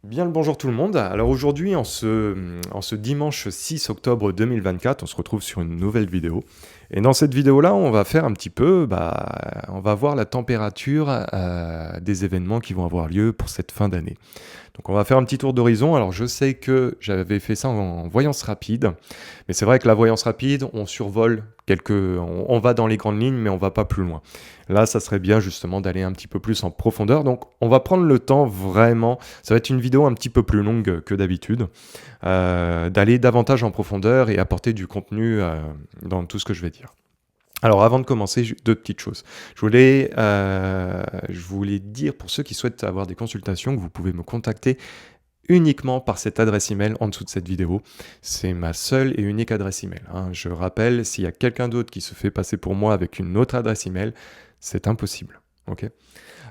Bien le bonjour tout le monde. Alors aujourd'hui, en ce dimanche 6 octobre 2024, on se retrouve sur une nouvelle vidéo. Et dans cette vidéo-là, on va faire un petit peu, on va voir la température des événements qui vont avoir lieu pour cette fin d'année. Donc on va faire un petit tour d'horizon. Alors je sais que j'avais fait ça en voyance rapide, mais c'est vrai que la voyance rapide, on survole on va dans les grandes lignes, mais on va pas plus loin. Là, ça serait bien justement d'aller un petit peu plus en profondeur. Donc on va prendre le temps vraiment, ça va être une vidéo un petit peu plus longue que d'habitude, d'aller davantage en profondeur et apporter du contenu dans tout ce que je vais dire. Alors avant de commencer, deux petites choses. Je voulais dire pour ceux qui souhaitent avoir des consultations que vous pouvez me contacter uniquement par cette adresse email en dessous de cette vidéo. C'est ma seule et unique adresse email, hein. Je rappelle, s'il y a quelqu'un d'autre qui se fait passer pour moi avec une autre adresse email, c'est impossible. Ok.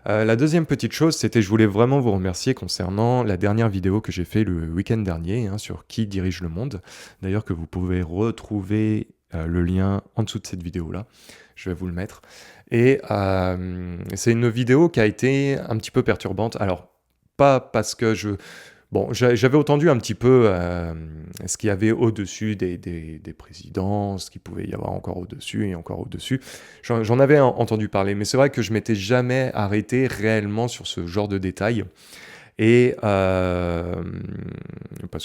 La deuxième petite chose, c'était je voulais vraiment vous remercier concernant la dernière vidéo que j'ai fait le week-end dernier, hein, sur qui dirige le monde. D'ailleurs que vous pouvez retrouver le lien en dessous de cette vidéo-là. Je vais vous le mettre. Et c'est une vidéo qui a été un petit peu perturbante. Alors, pas parce que Bon, j'avais entendu un petit peu ce qu'il y avait au-dessus des présidents, ce qu'il pouvait y avoir encore au-dessus et encore au-dessus. J'en avais entendu parler, mais c'est vrai que je m'étais jamais arrêté réellement sur ce genre de détails. Et parce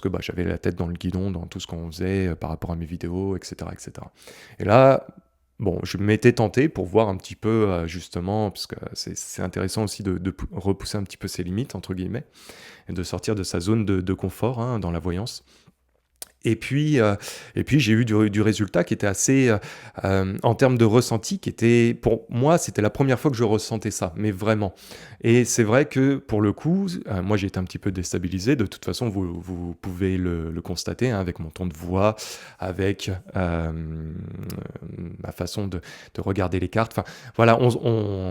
que j'avais la tête dans le guidon dans tout ce qu'on faisait par rapport à mes vidéos, etc., etc. Et là, bon, je m'étais tenté pour voir un petit peu justement, parce que c'est intéressant aussi de repousser un petit peu ses limites, entre guillemets, et de sortir de sa zone de confort, hein, dans la voyance. Et puis j'ai eu du résultat qui était assez, en termes de ressenti, qui était, pour moi, c'était la première fois que je ressentais ça, mais vraiment. Et c'est vrai que pour le coup, moi j'ai été un petit peu déstabilisé. De toute façon, vous pouvez le constater, hein, avec mon ton de voix, avec ma façon de regarder les cartes. Enfin, voilà,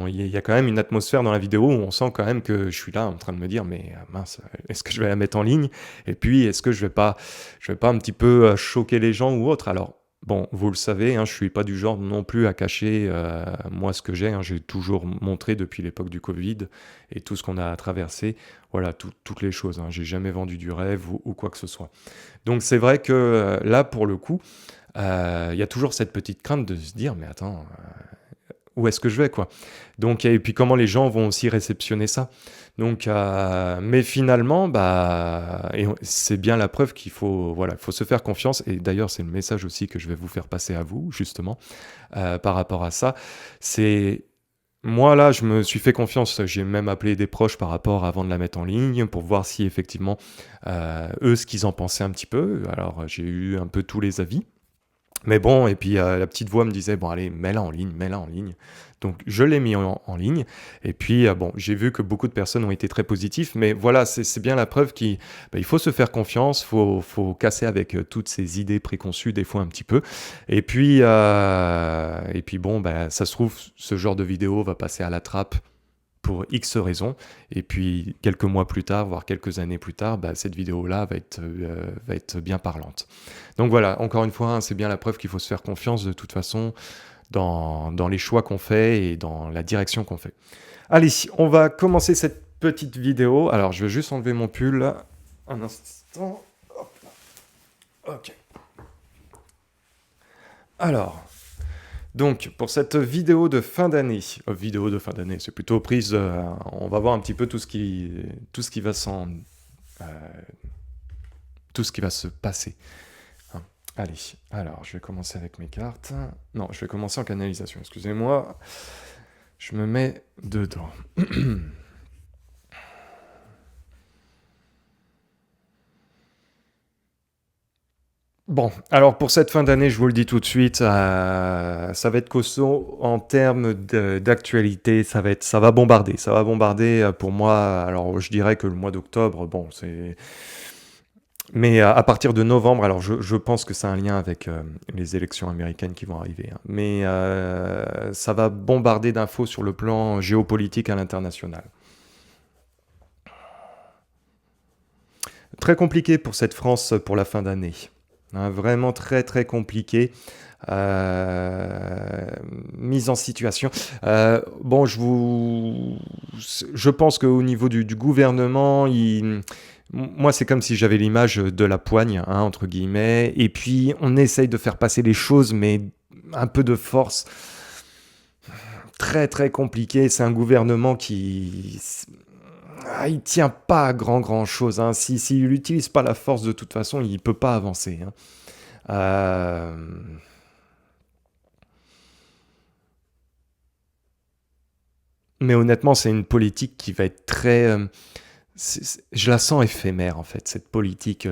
il y a quand même une atmosphère dans la vidéo où on sent quand même que je suis là en train de me dire, mais mince, est-ce que je vais la mettre en ligne? Et puis, est-ce que je vais pas un petit peu choquer les gens ou autre? Alors, bon, vous le savez, hein, je suis pas du genre non plus à cacher moi ce que j'ai, hein. J'ai toujours montré depuis l'époque du Covid et tout ce qu'on a traversé, voilà, toutes les choses, hein. J'ai jamais vendu du rêve ou quoi que ce soit. Donc c'est vrai que là, pour le coup, il y a toujours cette petite crainte de se dire, mais attends, où est-ce que je vais, quoi? Donc, et puis comment les gens vont aussi réceptionner ça. Donc, mais finalement, c'est bien la preuve qu'il faut, voilà, faut se faire confiance. Et d'ailleurs, c'est le message aussi que je vais vous faire passer à vous, justement, par rapport à ça. C'est moi, là, je me suis fait confiance. J'ai même appelé des proches par rapport avant de la mettre en ligne pour voir si effectivement, eux, ce qu'ils en pensaient un petit peu. Alors, j'ai eu un peu tous les avis. Mais bon, et puis la petite voix me disait, bon allez, mets-la en ligne, mets-la en ligne. Donc je l'ai mis en ligne, et puis bon, j'ai vu que beaucoup de personnes ont été très positives, mais voilà, c'est bien la preuve qu'il faut se faire confiance, faut casser avec toutes ces idées préconçues des fois un petit peu, et puis bon, ça se trouve, ce genre de vidéo va passer à la trappe pour X raisons. Et puis, quelques mois plus tard, voire quelques années plus tard, cette vidéo-là va être bien parlante. Donc voilà, encore une fois, hein, c'est bien la preuve qu'il faut se faire confiance de toute façon dans les choix qu'on fait et dans la direction qu'on fait. Allez, on va commencer cette petite vidéo. Alors, je vais juste enlever mon pull. Un instant. Hop là. Ok. Alors, donc, pour cette vidéo de fin d'année, c'est plutôt prise, on va voir un petit peu tout ce qui va euh, tout ce qui va se passer, hein. Allez, alors, je vais commencer avec mes cartes. Non, je vais commencer en canalisation, excusez-moi. Je me mets dedans. Bon, alors pour cette fin d'année, je vous le dis tout de suite, ça va être costaud en termes d'actualité. Ça va bombarder pour moi. Alors je dirais que le mois d'octobre, bon, c'est. Mais à partir de novembre, alors je pense que c'est un lien avec les élections américaines qui vont arriver, hein. Mais ça va bombarder d'infos sur le plan géopolitique à l'international. Très compliqué pour cette France pour la fin d'année, hein, vraiment très très compliqué. Euh, Mise en situation. Bon, je pense qu'au niveau du gouvernement, Moi, c'est comme si j'avais l'image de la poigne, hein, entre guillemets, et puis on essaye de faire passer les choses, mais un peu de force. Très très compliqué. C'est un gouvernement qui... il tient pas à grand chose, hein. S'il n'utilise pas la force de toute façon, il peut pas avancer, hein. Euh, Mais honnêtement, c'est une politique qui va être très... je la sens éphémère, en fait, cette politique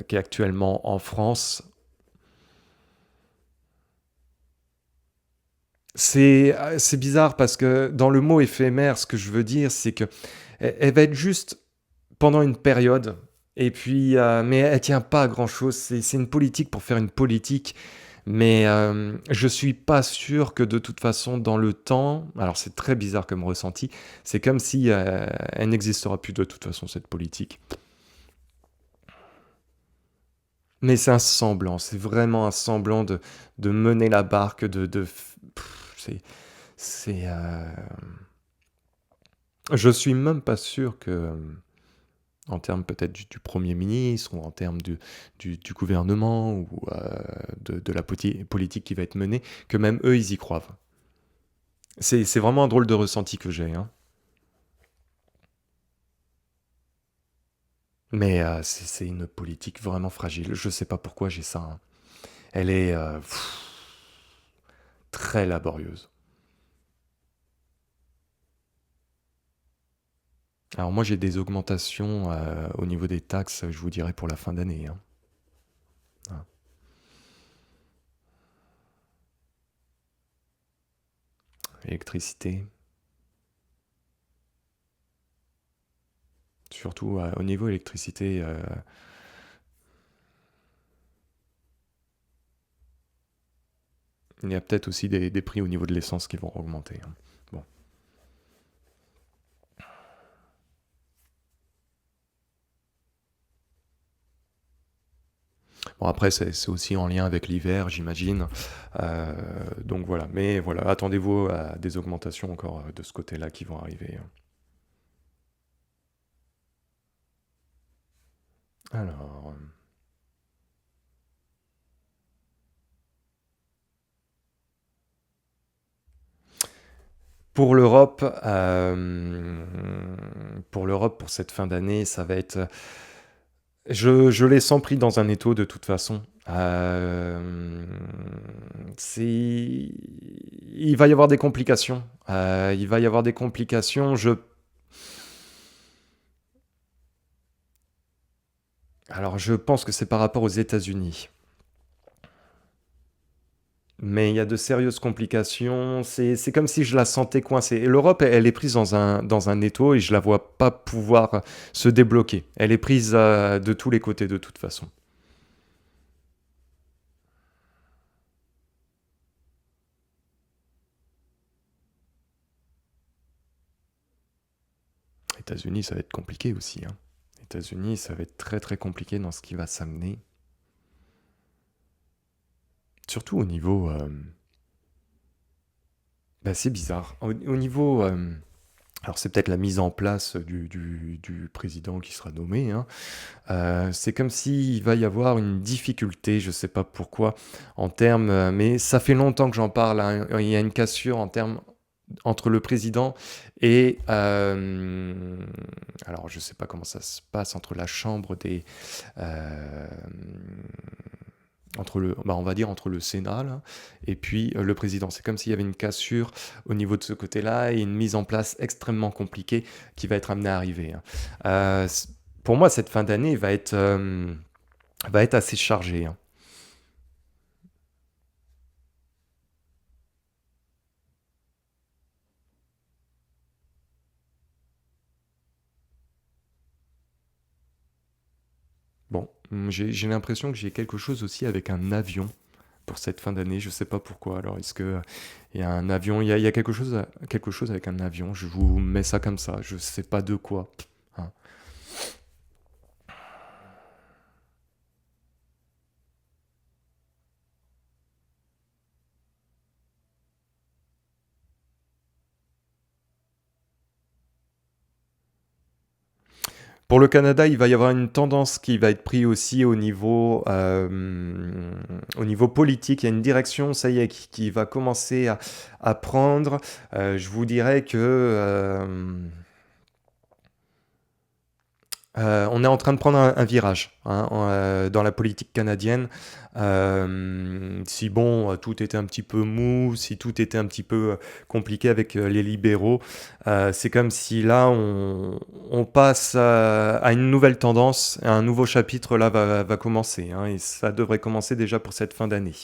qui est actuellement en France. C'est bizarre parce que dans le mot éphémère, ce que je veux dire, c'est que elle va être juste pendant une période. Et puis, mais elle tient pas à grand chose. C'est une politique pour faire une politique. Mais je suis pas sûr que de toute façon, dans le temps, alors c'est très bizarre comme ressenti, c'est comme si elle n'existera plus de toute façon, cette politique. Mais c'est un semblant, c'est vraiment un semblant de mener la barque, c'est. Je suis même pas sûr que, en termes peut-être du Premier ministre ou en termes du gouvernement ou de la politique qui va être menée, que même eux, ils y croient. C'est vraiment un drôle de ressenti que j'ai, hein. Mais c'est une politique vraiment fragile. Je sais pas pourquoi j'ai ça, hein. Elle est très laborieuse. Alors moi, j'ai des augmentations au niveau des taxes, je vous dirais, pour la fin d'année, hein. Voilà. Électricité, surtout au niveau électricité, il y a peut-être aussi des prix au niveau de l'essence qui vont augmenter, hein. Bon. Bon, après, c'est aussi en lien avec l'hiver, j'imagine. Euh, donc voilà. Mais voilà, attendez-vous à des augmentations encore de ce côté-là qui vont arriver, hein. Alors, pour l'Europe, pour cette fin d'année, ça va être. Je les sens pris dans un étau de toute façon. Il va y avoir des complications. Il va y avoir des complications. Alors, je pense que c'est par rapport aux États-Unis. Mais il y a de sérieuses complications. C'est comme si je la sentais coincée. Et l'Europe, elle est prise dans un étau et je la vois pas pouvoir se débloquer. Elle est prise de tous les côtés de toute façon. États-Unis, ça va être compliqué aussi, hein. États-Unis, ça va être très très compliqué dans ce qui va s'amener. Surtout au niveau. Bah, c'est bizarre. Au niveau. Alors, c'est peut-être la mise en place du président qui sera nommé, hein. C'est comme s'il va y avoir une difficulté, je ne sais pas pourquoi, en termes. Mais ça fait longtemps que j'en parle, hein. Il y a une cassure en termes entre le président et alors je sais pas comment ça se passe entre la chambre des euh, entre le bah, on va dire entre le Sénat là, et puis le président. C'est comme s'il y avait une cassure au niveau de ce côté-là et une mise en place extrêmement compliquée qui va être amenée à arriver, hein. Pour moi, cette fin d'année va être assez chargée, hein. Bon, j'ai l'impression que j'ai quelque chose aussi avec un avion pour cette fin d'année. Je sais pas pourquoi. Alors, est-ce que il y a un avion, il y a quelque chose avec un avion. Je vous mets ça comme ça. Je sais pas de quoi, hein. Pour le Canada, il va y avoir une tendance qui va être prise aussi au niveau politique. Il y a une direction, ça y est, qui va commencer à prendre. Je vous dirais que on est en train de prendre un virage hein, dans la politique canadienne. Si bon, tout était un petit peu mou, si tout était un petit peu compliqué avec les libéraux, c'est comme si là, on passe à une nouvelle tendance, un nouveau chapitre là va commencer, hein, et ça devrait commencer déjà pour cette fin d'année.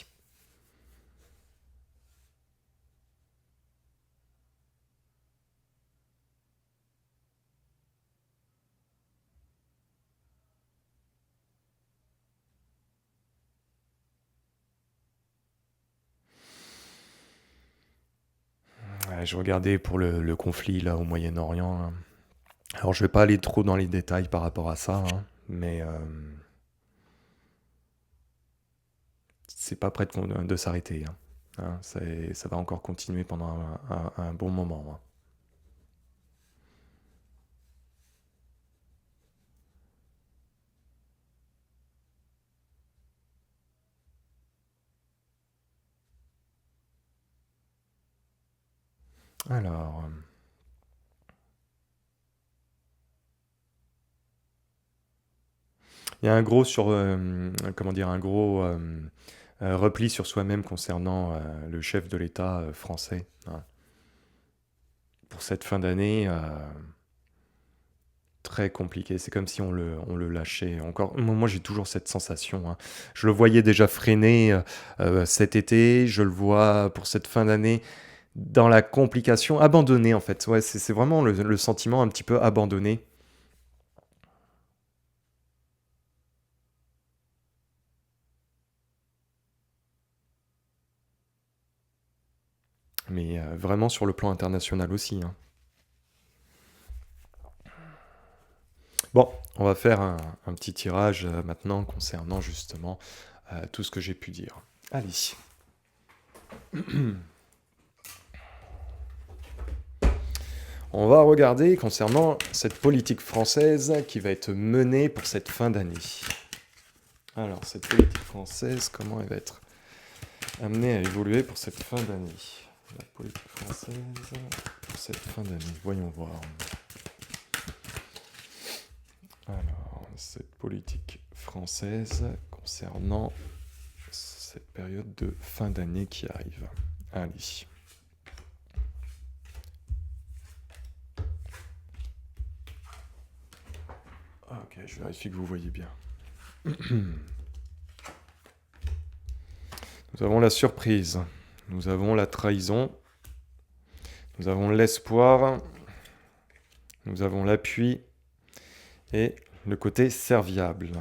Ouais, je regardais pour le conflit là au Moyen-Orient, hein. Alors je vais pas aller trop dans les détails par rapport à ça, hein, mais c'est pas prêt de s'arrêter, hein. Hein, ça va encore continuer pendant un bon moment, hein. Alors, il y a un gros comment dire, un gros repli sur soi-même concernant le chef de l'État français, hein. Pour cette fin d'année, très compliqué. C'est comme si on le lâchait. Encore, moi, j'ai toujours cette sensation, hein. Je le voyais déjà freiner cet été. Je le vois pour cette fin d'année dans la complication, abandonné en fait. Ouais, c'est vraiment le sentiment un petit peu abandonné. Mais vraiment sur le plan international aussi, hein. Bon, on va faire un petit tirage maintenant concernant justement tout ce que j'ai pu dire. Allez. On va regarder concernant cette politique française qui va être menée pour cette fin d'année. Alors, cette politique française, comment elle va être amenée à évoluer pour cette fin d'année? La politique française pour cette fin d'année, voyons voir. Alors, cette politique française concernant cette période de fin d'année qui arrive. Allez. Ok, je vérifie que vous voyez bien. Nous avons la surprise, nous avons la trahison, nous avons l'espoir, nous avons l'appui et le côté serviable.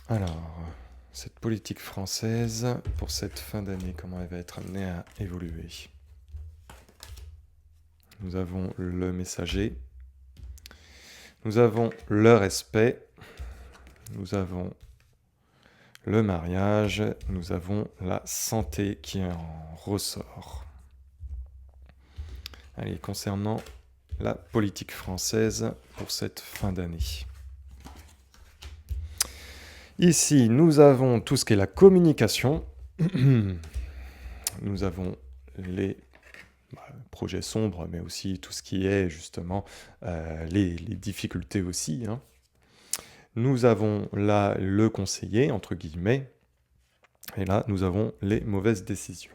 Alors, cette politique française, pour cette fin d'année, comment elle va être amenée à évoluer? Nous avons le messager, nous avons le respect, nous avons le mariage, nous avons la santé qui en ressort. Allez, concernant la politique française pour cette fin d'année. Ici, nous avons tout ce qui est la communication. Nous avons les projets sombres, mais aussi tout ce qui est justement les difficultés aussi, hein. Nous avons là le conseiller, entre guillemets, et là, nous avons les mauvaises décisions.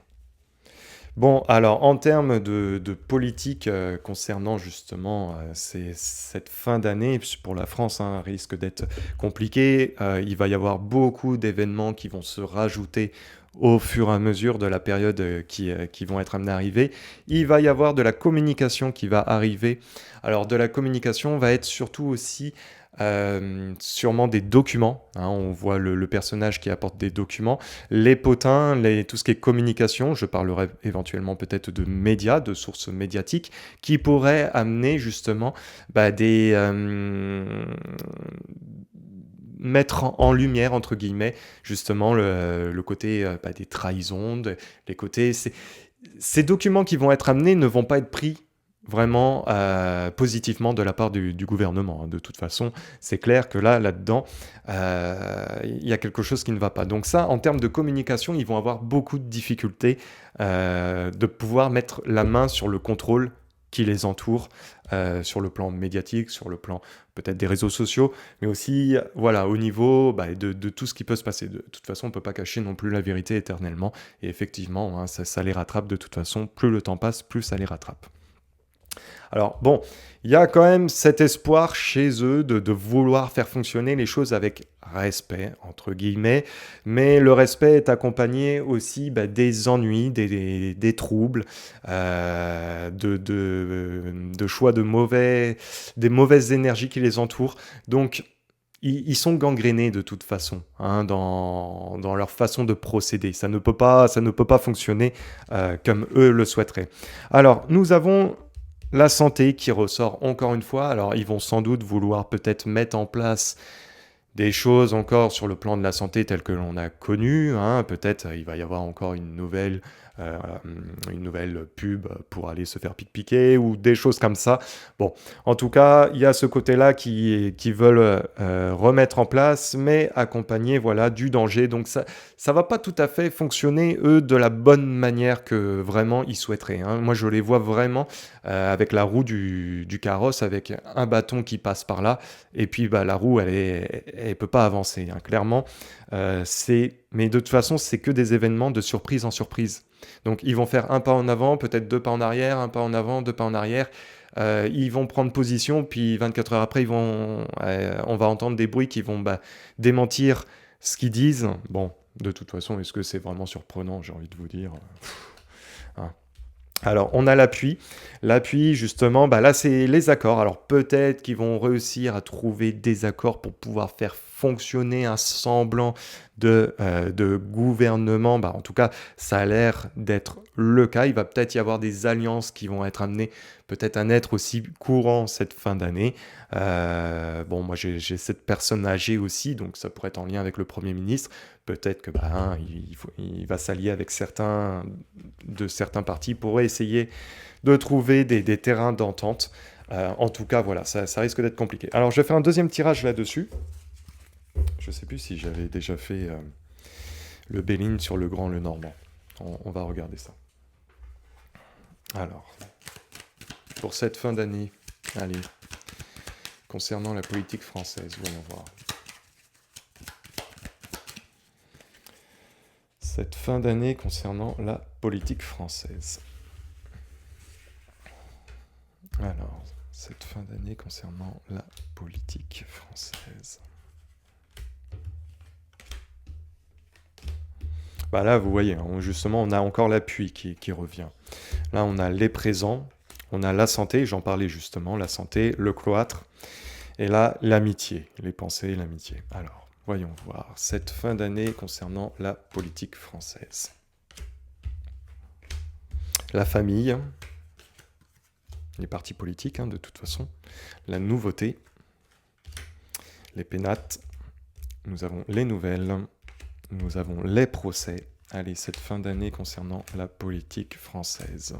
Bon, alors en termes de politique concernant justement cette fin d'année, pour la France, hein, risque d'être compliqué. Il va y avoir beaucoup d'événements qui vont se rajouter au fur et à mesure de la période qui vont être amenés à arriver. Il va y avoir de la communication qui va arriver. Alors de la communication va être surtout aussi sûrement des documents, hein. On voit le personnage qui apporte des documents, les potins, tout ce qui est communication. Je parlerai éventuellement peut-être de médias, de sources médiatiques, qui pourraient amener justement bah, mettre en lumière, entre guillemets, justement le côté des trahisons, les côtés... Ces documents qui vont être amenés ne vont pas être pris vraiment positivement de la part du gouvernement, hein. De toute façon, c'est clair que là-dedans, il y a quelque chose qui ne va pas. Donc ça, en termes de communication, ils vont avoir beaucoup de difficultés de pouvoir mettre la main sur le contrôle qui les entoure, sur le plan médiatique, sur le plan peut-être des réseaux sociaux, mais aussi voilà, au niveau de tout ce qui peut se passer. De toute façon, on ne peut pas cacher non plus la vérité éternellement, et effectivement, hein, ça les rattrape de toute façon. Plus le temps passe, plus ça les rattrape. Alors bon, il y a quand même cet espoir chez eux de vouloir faire fonctionner les choses avec respect, entre guillemets, mais le respect est accompagné aussi des ennuis, des troubles, de choix des mauvaises énergies qui les entourent. Donc, ils sont gangrénés de toute façon, hein, dans leur façon de procéder. Ça ne peut pas fonctionner comme eux le souhaiteraient. Alors, nous avons la santé qui ressort encore une fois. Alors, ils vont sans doute vouloir peut-être mettre en place des choses encore sur le plan de la santé telles que l'on a connu, hein. Peut-être il va y avoir encore euh, une nouvelle pub pour aller se faire piquer ou des choses comme ça. Bon, en tout cas, il y a ce côté-là qui veulent remettre en place, mais accompagné voilà, du danger. Donc ça va pas tout à fait fonctionner, eux, de la bonne manière que vraiment ils souhaiteraient, hein. Moi, je les vois vraiment avec la roue du carrosse, avec un bâton qui passe par là, et puis la roue, elle peut pas avancer, hein, clairement. Mais de toute façon, c'est que des événements de surprise en surprise. Donc ils vont faire un pas en avant, peut-être deux pas en arrière, un pas en avant, deux pas en arrière. Ils vont prendre position, puis 24 heures après, on va entendre des bruits qui vont démentir ce qu'ils disent. Bon, de toute façon, est-ce que c'est vraiment surprenant, j'ai envie de vous dire, hein. Alors, on a l'appui. L'appui, justement, là, c'est les accords. Alors, peut-être qu'ils vont réussir à trouver des accords pour pouvoir faire fonctionner un semblant de gouvernement. En tout cas, ça a l'air d'être le cas. Il va peut-être y avoir des alliances qui vont être amenées, peut-être à naître aussi courant cette fin d'année. Bon, moi, j'ai cette personne âgée aussi, donc ça pourrait être en lien avec le Premier ministre. Peut-être que il va s'allier avec certains partis pour essayer de trouver des terrains d'entente. En tout cas, voilà, ça risque d'être compliqué. Alors, je vais faire un deuxième tirage là-dessus. Je ne sais plus si j'avais déjà fait le Béline sur le Grand Le Normand. On va regarder ça. Alors, pour cette fin d'année, allez, concernant la politique française, voyons voir. Cette fin d'année concernant la politique française. Alors, cette fin d'année concernant la politique française. Là, vous voyez, justement, on a encore l'appui qui revient. Là, on a les présents, on a la santé, j'en parlais justement, la santé, le cloître, et là, l'amitié, les pensées et l'amitié. Alors, voyons voir cette fin d'année concernant la politique française. La famille, les partis politiques, de toute façon, la nouveauté, les pénates, nous avons les nouvelles, nous avons les procès. Allez, cette fin d'année concernant la politique française.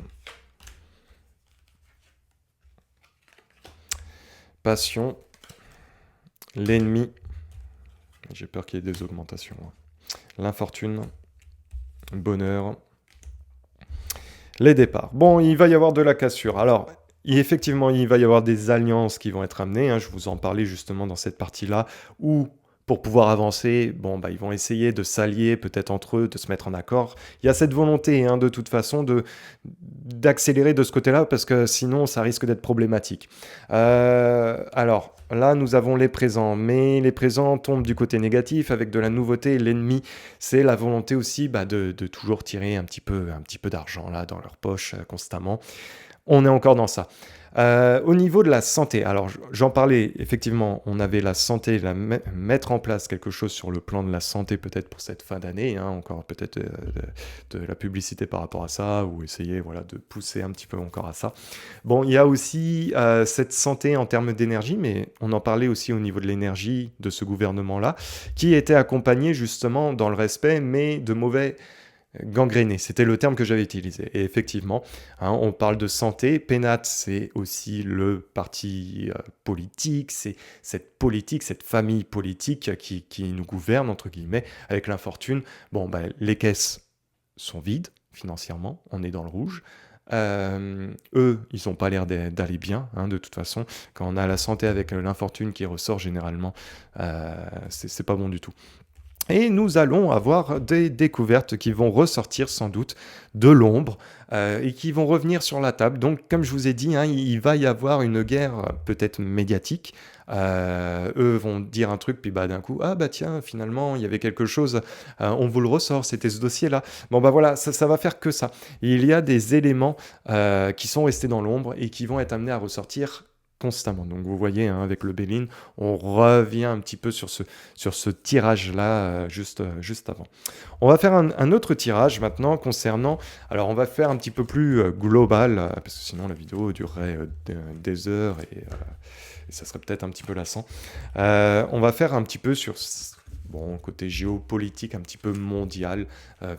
Passion, l'ennemi, j'ai peur qu'il y ait des augmentations. L'infortune, bonheur, les départs. Bon, il va y avoir de la cassure. Alors, effectivement, il va y avoir des alliances qui vont être amenées. Je vous en parlais justement dans cette partie-là, où pour pouvoir avancer, ils vont essayer de s'allier peut-être entre eux, de se mettre en accord. Il y a cette volonté, de toute façon, d'accélérer de ce côté-là, parce que sinon, ça risque d'être problématique. Alors, là, nous avons les présents, mais les présents tombent du côté négatif, avec de la nouveauté. L'ennemi, c'est la volonté aussi de toujours tirer un petit peu d'argent là dans leur poche constamment. On est encore dans ça. Au niveau de la santé, alors j'en parlais, effectivement, on avait la santé, mettre en place quelque chose sur le plan de la santé peut-être pour cette fin d'année, hein, encore peut-être de la publicité par rapport à ça, ou essayer voilà, de pousser un petit peu encore à ça. Bon, il y a aussi cette santé en termes d'énergie, mais on en parlait aussi au niveau de l'énergie de ce gouvernement-là, qui était accompagné justement dans le respect, mais de mauvais gangréné, c'était le terme que j'avais utilisé. Et effectivement, hein, on parle de santé. Pénate, c'est aussi le parti politique, c'est cette famille politique qui nous gouverne, entre guillemets, avec l'infortune. Bon, ben, les caisses sont vides, financièrement, on est dans le rouge. Eux, ils n'ont pas l'air d'aller bien, hein, de toute façon. Quand on a la santé avec l'infortune qui ressort, généralement, c'est pas bon du tout. Et nous allons avoir des découvertes qui vont ressortir sans doute de l'ombre et qui vont revenir sur la table. Donc, comme je vous ai dit, hein, il va y avoir une guerre peut-être médiatique. Eux vont dire un truc, puis bah, d'un coup, ah bah tiens, finalement, il y avait quelque chose, on vous le ressort, c'était ce dossier-là. Bon bah voilà, ça va faire que ça. Il y a des éléments qui sont restés dans l'ombre et qui vont être amenés à ressortir constamment. Donc vous voyez, hein, avec le Béline, on revient un petit peu sur ce tirage-là juste avant. On va faire un autre tirage maintenant concernant... Alors on va faire un petit peu plus global, parce que sinon la vidéo durerait des heures et ça serait peut-être un petit peu lassant. On va faire un petit peu sur... Bon, côté géopolitique un petit peu mondial,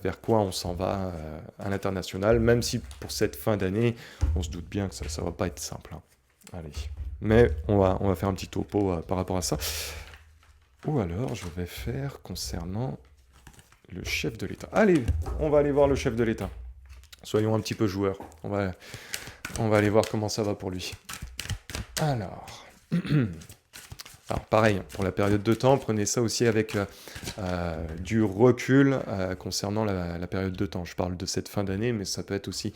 vers quoi on s'en va à l'international, même si pour cette fin d'année, on se doute bien que ça ne va pas être simple, hein. Allez, mais on va faire un petit topo par rapport à ça. Ou alors, je vais faire concernant le chef de l'État. Allez, on va aller voir le chef de l'État. Soyons un petit peu joueurs. On va aller voir comment ça va pour lui. Alors, pareil, pour la période de temps, prenez ça aussi avec du recul concernant la période de temps. Je parle de cette fin d'année, mais ça peut être aussi...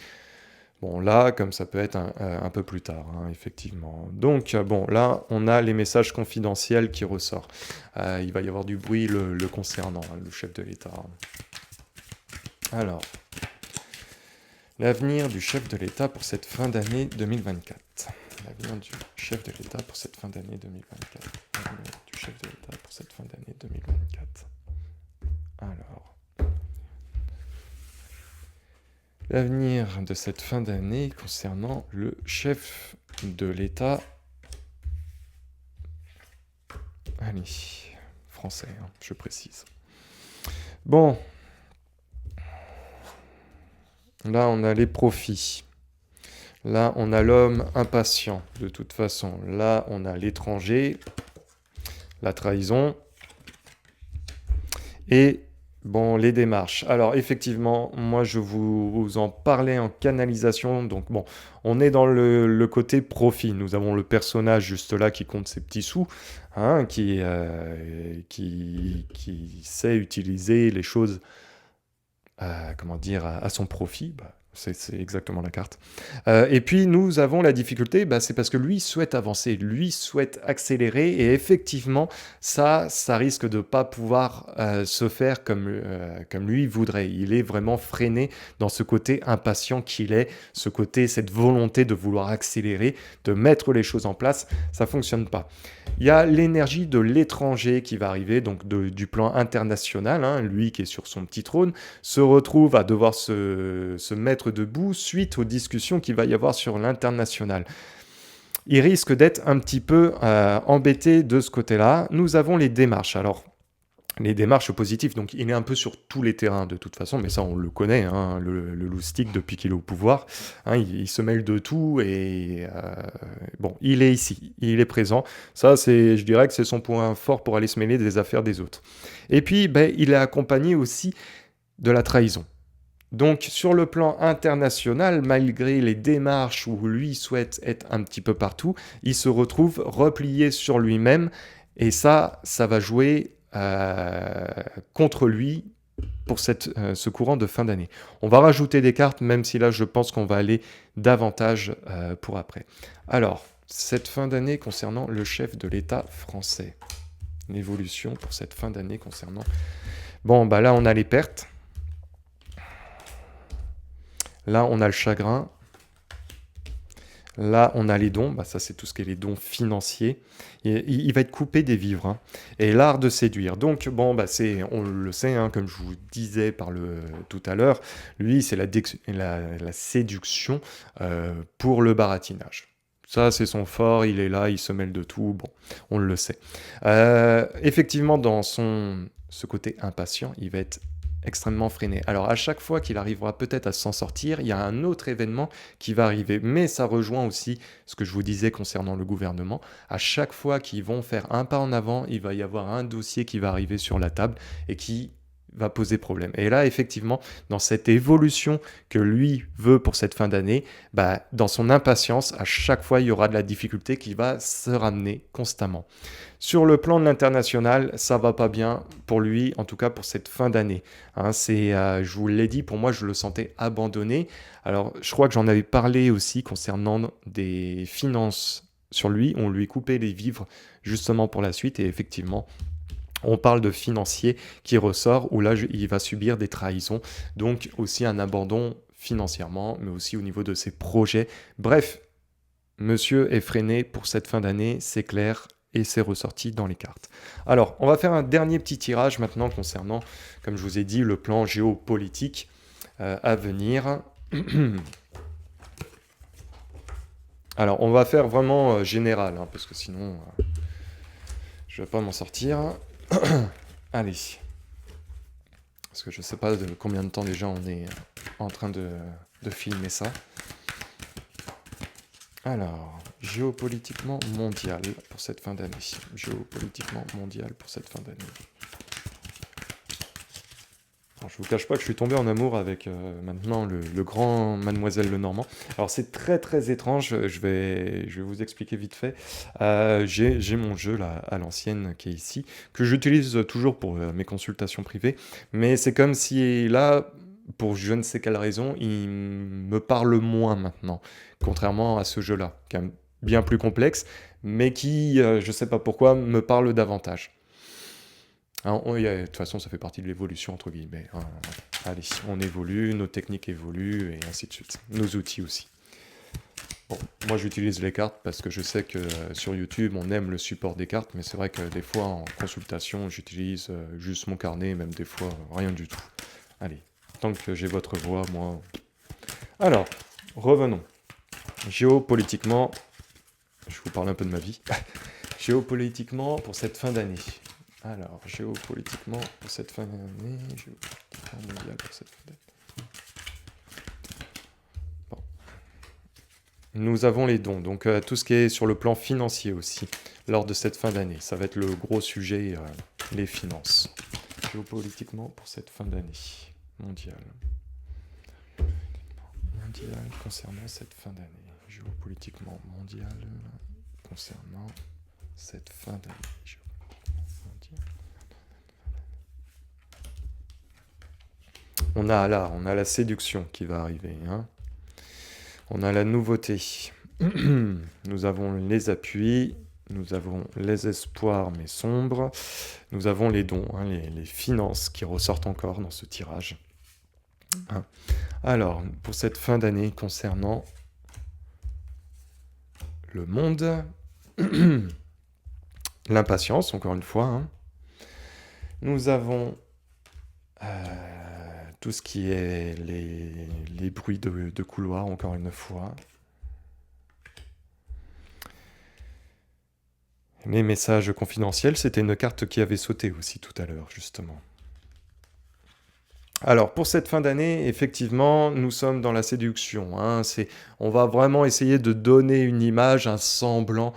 Bon, là, comme ça peut être un peu plus tard, hein, effectivement. Donc, bon, là, on a les messages confidentiels qui ressortent. Il va y avoir du bruit le concernant, hein, le chef de l'État. Alors, l'avenir du chef de l'État pour cette fin d'année 2024. L'avenir du chef de l'État pour cette fin d'année 2024. L'avenir du chef de l'État pour cette fin d'année 2024. Alors... L'avenir de cette fin d'année concernant le chef de l'État, allez, français, hein, je précise. Bon, là on a les profits, là on a l'homme impatient de toute façon, là on a l'étranger, la trahison et... Bon, les démarches. Alors, effectivement, moi, je vous en parlais en canalisation. Donc, bon, on est dans le côté profit. Nous avons le personnage juste là qui compte ses petits sous, hein, qui sait utiliser les choses, comment dire, à son profit. Bah, c'est exactement la carte. Et puis, nous avons la difficulté, bah, c'est parce que lui souhaite avancer, lui souhaite accélérer, et effectivement, ça risque de ne pas pouvoir se faire comme lui voudrait. Il est vraiment freiné dans ce côté impatient qu'il est, ce côté, cette volonté de vouloir accélérer, de mettre les choses en place, ça ne fonctionne pas. Il y a l'énergie de l'étranger qui va arriver, donc du plan international, hein, lui qui est sur son petit trône, se retrouve à devoir se mettre debout suite aux discussions qu'il va y avoir sur l'international. Il risque d'être un petit peu embêté de ce côté-là. Nous avons les démarches. Alors, les démarches positives, donc il est un peu sur tous les terrains de toute façon, mais ça on le connaît, hein, le loustic depuis qu'il est au pouvoir, hein, il se mêle de tout et bon, il est ici, il est présent, ça je dirais que c'est son point fort pour aller se mêler des affaires des autres. Et puis ben, il est accompagné aussi de la trahison. Donc sur le plan international, malgré les démarches où lui souhaite être un petit peu partout, il se retrouve replié sur lui-même et ça va jouer contre lui pour ce courant de fin d'année. On va rajouter des cartes, même si là je pense qu'on va aller davantage pour après. Alors, cette fin d'année concernant le chef de l'État français. L'évolution pour cette fin d'année concernant... Bon, bah là on a les pertes. Là on a le chagrin. Là, on a les dons, bah, ça c'est tout ce qui est les dons financiers. Et il va être coupé des vivres, hein. Et l'art de séduire. Donc, bon, bah, on le sait, hein, comme je vous disais tout à l'heure, lui, c'est la séduction pour le baratinage. Ça, c'est son fort, il est là, il se mêle de tout, bon, on le sait. Effectivement, dans ce côté impatient, il va être extrêmement freiné. Alors à chaque fois qu'il arrivera peut-être à s'en sortir, il y a un autre événement qui va arriver. Mais ça rejoint aussi ce que je vous disais concernant le gouvernement. À chaque fois qu'ils vont faire un pas en avant, il va y avoir un dossier qui va arriver sur la table et qui va poser problème. Et là, effectivement, dans cette évolution que lui veut pour cette fin d'année, bah, dans son impatience, à chaque fois, il y aura de la difficulté qui va se ramener constamment. Sur le plan de l'international, ça va pas bien pour lui, en tout cas pour cette fin d'année. Hein, je vous l'ai dit, pour moi, je le sentais abandonné. Alors, je crois que j'en avais parlé aussi concernant des finances sur lui. On lui coupait les vivres justement pour la suite. Et effectivement, on parle de financier qui ressort, où là, il va subir des trahisons. Donc, aussi un abandon financièrement, mais aussi au niveau de ses projets. Bref, monsieur est freiné pour cette fin d'année, c'est clair, et c'est ressorti dans les cartes. Alors, on va faire un dernier petit tirage maintenant concernant, comme je vous ai dit, le plan géopolitique à venir. Alors, on va faire vraiment général, hein, parce que sinon, je ne vais pas m'en sortir. Allez. Parce que je ne sais pas de combien de temps déjà on est en train de filmer ça. Alors, géopolitiquement mondial pour cette fin d'année. Géopolitiquement mondial pour cette fin d'année. Alors, je vous cache pas que je suis tombé en amour avec maintenant le grand Mademoiselle Lenormand. Alors c'est très très étrange, je vais vous expliquer vite fait. J'ai mon jeu là à l'ancienne qui est ici, que j'utilise toujours pour mes consultations privées, mais c'est comme si là, pour je ne sais quelle raison, il me parle moins maintenant, contrairement à ce jeu-là, qui est bien plus complexe, mais qui, je ne sais pas pourquoi, me parle davantage. Alors, de toute façon, ça fait partie de l'évolution, entre guillemets, hein. Allez, on évolue, nos techniques évoluent, et ainsi de suite. Nos outils aussi. Bon, moi, j'utilise les cartes parce que je sais que sur YouTube, on aime le support des cartes, mais c'est vrai que des fois, en consultation, j'utilise juste mon carnet, même des fois, rien du tout. Allez, tant que j'ai votre voix, moi... Alors, revenons. Géopolitiquement, je vous parle un peu de ma vie. Géopolitiquement, pour cette fin d'année. Alors, géopolitiquement, pour cette fin d'année, géopolitiquement mondial pour cette fin d'année. Bon. Nous avons les dons, donc tout ce qui est sur le plan financier aussi, lors de cette fin d'année. Ça va être le gros sujet, les finances. Géopolitiquement pour cette fin d'année mondiale. Mondial concernant cette fin d'année. Géopolitiquement mondial concernant cette fin d'année. On a la séduction qui va arriver, hein. On a la nouveauté. Nous avons les appuis, nous avons les espoirs mais sombres, nous avons les dons, hein, les finances qui ressortent encore dans ce tirage. Hein. Alors, pour cette fin d'année concernant le monde, l'impatience, encore une fois, hein. Nous avons tout ce qui est les bruits de couloir, encore une fois. Les messages confidentiels, c'était une carte qui avait sauté aussi tout à l'heure, justement. Alors, pour cette fin d'année, effectivement, nous sommes dans la séduction, hein. On va vraiment essayer de donner une image, un semblant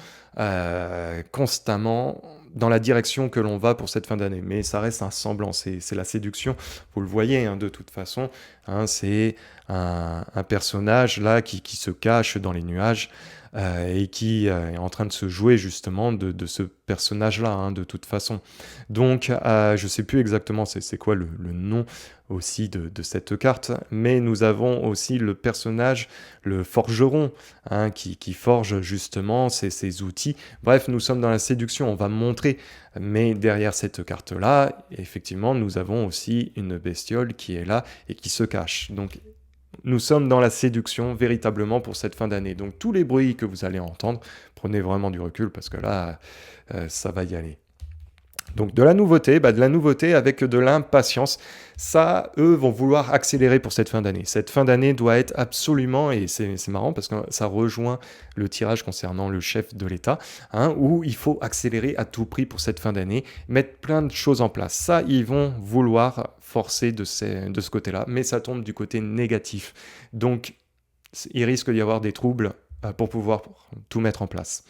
constamment dans la direction que l'on va pour cette fin d'année. Mais ça reste un semblant, c'est la séduction. Vous le voyez, hein, de toute façon, hein, c'est un personnage là qui se cache dans les nuages et qui est en train de se jouer justement de ce personnage-là, hein, de toute façon. Donc, je ne sais plus exactement c'est quoi le nom aussi de cette carte, mais nous avons aussi le personnage, le forgeron, hein, qui forge justement ces outils. Bref, nous sommes dans la séduction, on va montrer, mais derrière cette carte-là, effectivement, nous avons aussi une bestiole qui est là et qui se cache. Donc, nous sommes dans la séduction véritablement pour cette fin d'année. Donc tous les bruits que vous allez entendre, prenez vraiment du recul parce que là, ça va y aller. Donc de la nouveauté, de la nouveauté avec de l'impatience. Ça, eux, vont vouloir accélérer pour cette fin d'année. Cette fin d'année doit être absolument, et c'est marrant parce que ça rejoint le tirage concernant le chef de l'État, hein, où il faut accélérer à tout prix pour cette fin d'année, mettre plein de choses en place. Ça, ils vont vouloir forcer de ce côté-là, mais ça tombe du côté négatif. Donc, il risque d'y avoir des troubles pour pouvoir tout mettre en place.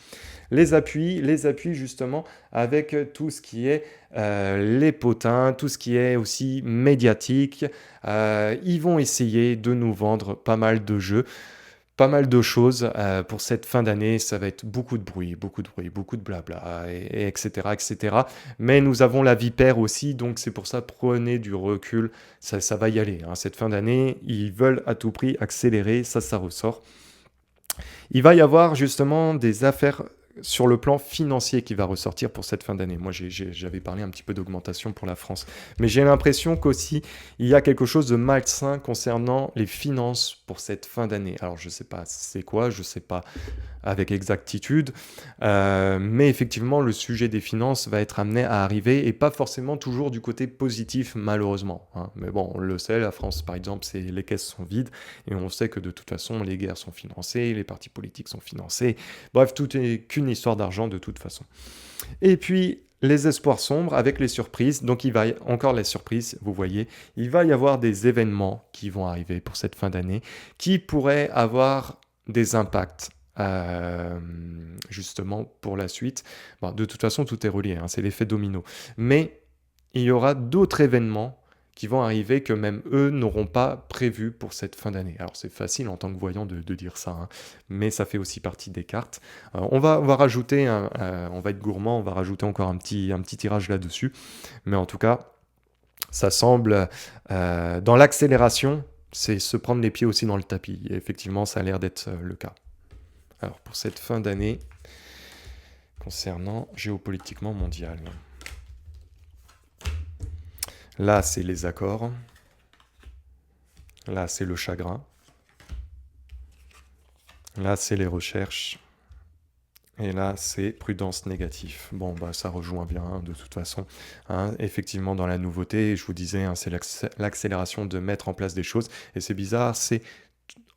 Les appuis justement avec tout ce qui est les potins, tout ce qui est aussi médiatique. Ils vont essayer de nous vendre pas mal de jeux, pas mal de choses pour cette fin d'année. Ça va être beaucoup de bruit, beaucoup de blabla, et etc., etc. Mais nous avons la vipère aussi, donc c'est pour ça, prenez du recul, ça va y aller. Hein. Cette fin d'année, ils veulent à tout prix accélérer, ça ressort. Il va y avoir justement des affaires sur le plan financier qui va ressortir pour cette fin d'année. Moi, j'avais parlé un petit peu d'augmentation pour la France. Mais j'ai l'impression qu'aussi, il y a quelque chose de malsain concernant les finances pour cette fin d'année. Alors, je ne sais pas c'est quoi, je ne sais pas avec exactitude, mais effectivement, le sujet des finances va être amené à arriver et pas forcément toujours du côté positif, malheureusement. Hein. Mais bon, on le sait, la France, par exemple, les caisses sont vides et on sait que de toute façon, les guerres sont financées, les partis politiques sont financés. Bref, tout est qu'une histoire d'argent de toute façon. Et puis, les espoirs sombres avec les surprises. Donc, il va encore les surprises, vous voyez. Il va y avoir des événements qui vont arriver pour cette fin d'année qui pourraient avoir des impacts. Justement pour la suite. Bon, de toute façon, tout est relié, hein, c'est l'effet domino. Mais il y aura d'autres événements qui vont arriver que même eux n'auront pas prévu pour cette fin d'année. Alors c'est facile en tant que voyant de dire ça, hein, mais ça fait aussi partie des cartes. On va rajouter, on va être gourmand, on va rajouter encore un petit tirage là-dessus. Mais en tout cas, ça semble, dans l'accélération, c'est se prendre les pieds aussi dans le tapis. Et effectivement, ça a l'air d'être le cas. Alors pour cette fin d'année, concernant géopolitiquement mondial. Là, c'est les accords. Là, c'est le chagrin. Là, c'est les recherches. Et là, c'est prudence négative. Bon, ça rejoint bien, hein, de toute façon. Hein, effectivement, dans la nouveauté, je vous disais, hein, c'est l'accélération de mettre en place des choses. Et c'est bizarre, c'est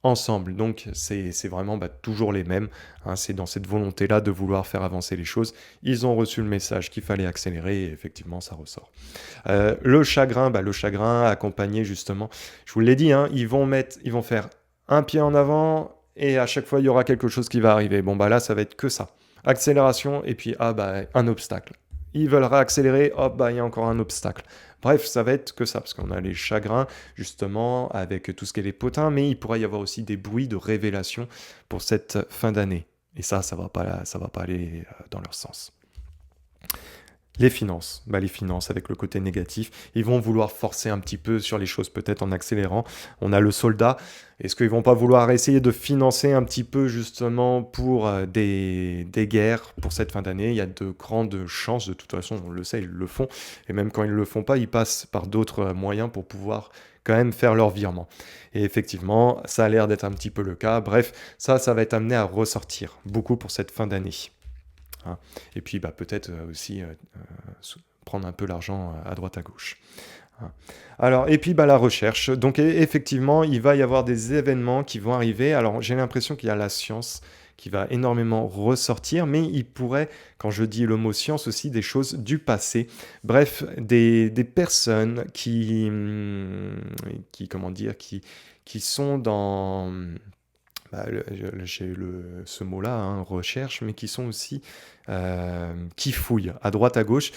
ensemble. Donc, c'est vraiment toujours les mêmes. Hein, c'est dans cette volonté-là de vouloir faire avancer les choses. Ils ont reçu le message qu'il fallait accélérer et effectivement, ça ressort. Le chagrin accompagné justement, je vous l'ai dit, hein, ils vont faire un pied en avant et à chaque fois, il y aura quelque chose qui va arriver. Bon, là, ça va être que ça. Accélération et puis, un obstacle. Ils veulent réaccélérer, hop, il y a encore un obstacle. Bref, ça va être que ça, parce qu'on a les chagrins, justement, avec tout ce qui est les potins, mais il pourrait y avoir aussi des bruits de révélation pour cette fin d'année. Et ça va pas aller dans leur sens. Les finances, les finances avec le côté négatif, ils vont vouloir forcer un petit peu sur les choses, peut-être en accélérant. On a le soldat. Est-ce qu'ils vont pas vouloir essayer de financer un petit peu justement pour des guerres pour cette fin d'année? Il y a de grandes chances, de toute façon, on le sait, ils le font. Et même quand ils ne le font pas, ils passent par d'autres moyens pour pouvoir quand même faire leur virement. Et effectivement, ça a l'air d'être un petit peu le cas. Bref, ça va être amené à ressortir beaucoup pour cette fin d'année. Hein. Et puis peut-être aussi prendre un peu l'argent à droite à gauche. Hein. Alors, et puis la recherche. Donc effectivement, il va y avoir des événements qui vont arriver. Alors j'ai l'impression qu'il y a la science qui va énormément ressortir, mais il pourrait, quand je dis le mot science aussi, des choses du passé. Bref, des personnes qui sont dans... j'ai ce mot-là, hein, recherche, mais qui sont aussi qui fouillent à droite à gauche,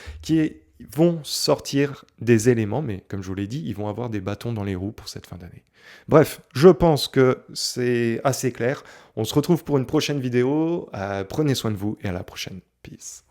vont sortir des éléments, mais comme je vous l'ai dit, ils vont avoir des bâtons dans les roues pour cette fin d'année. Bref, je pense que c'est assez clair. On se retrouve pour une prochaine vidéo. Prenez soin de vous et à la prochaine. Peace.